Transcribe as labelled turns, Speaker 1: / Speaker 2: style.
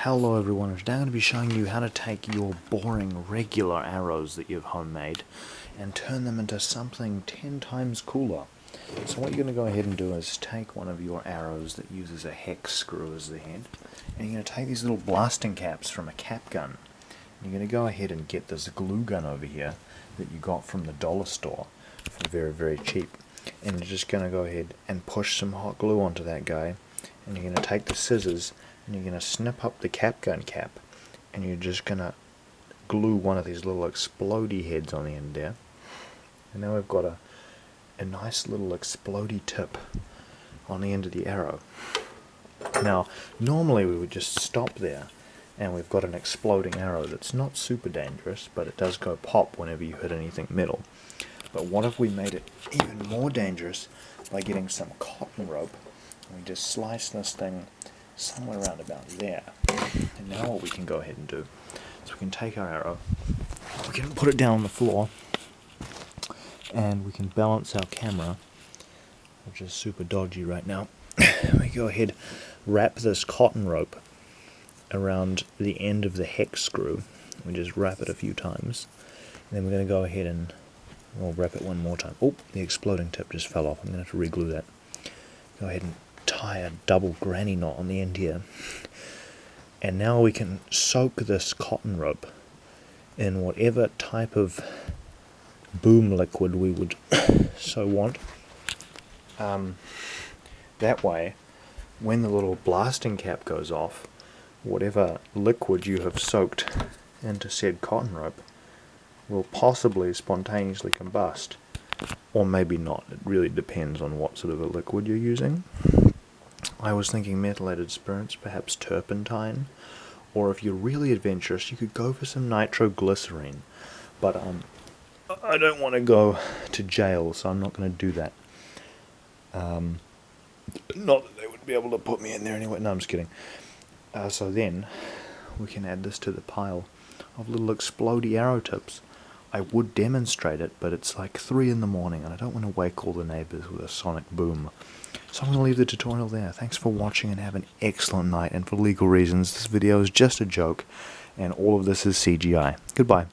Speaker 1: Hello everyone, I'm now going to be showing you how to take your boring regular arrows that you've homemade and turn them into something 10 times cooler. So what you're going to go ahead and do is take one of your arrows that uses a hex screw as the head, and you're going to take these little blasting caps from a cap gun. And you're going to go ahead and get this glue gun over here that you got from the dollar store for very cheap. And you're just going to go ahead and push some hot glue onto that guy, and you're going to take the scissors and you're going to snip up the cap gun cap, and you're just going to glue one of these little explodey heads on the end there. And now we've got a nice little explodey tip on the end of the arrow. Now normally we would just stop there and we've got an exploding arrow that's not super dangerous, but it does go pop whenever you hit anything metal. But what if we made it even more dangerous by getting some cotton rope, and we just slice this thing somewhere around about there. And now what we can go ahead and do is we can take our arrow, we can put it down on the floor, and we can balance our camera, which is super dodgy right now. We go ahead, wrap this cotton rope around the end of the hex screw. We just wrap it a few times, and then we're going to go ahead and we'll wrap it one more time. Oh, the exploding tip just fell off. I'm going to have to re-glue that. Go ahead and tie a double granny knot on the end here, and now we can soak this cotton rope in whatever type of boom liquid we would so want. That way, when the little blasting cap goes off, whatever liquid you have soaked into said cotton rope will possibly spontaneously combust, or maybe not. It really depends on what sort of a liquid you're using. I was thinking methylated spirits, perhaps turpentine, or if you're really adventurous you could go for some nitroglycerine, but I don't want to go to jail, so I'm not going to do that. Not that they would be able to put me in there anyway. No, I'm just kidding. So then we can add this to the pile of little explodey arrow tips. I would demonstrate it, but it's like 3 in the morning and I don't want to wake all the neighbors with a sonic boom. So I'm going to leave the tutorial there. Thanks for watching and have an excellent night. And for legal reasons, this video is just a joke and all of this is CGI. Goodbye.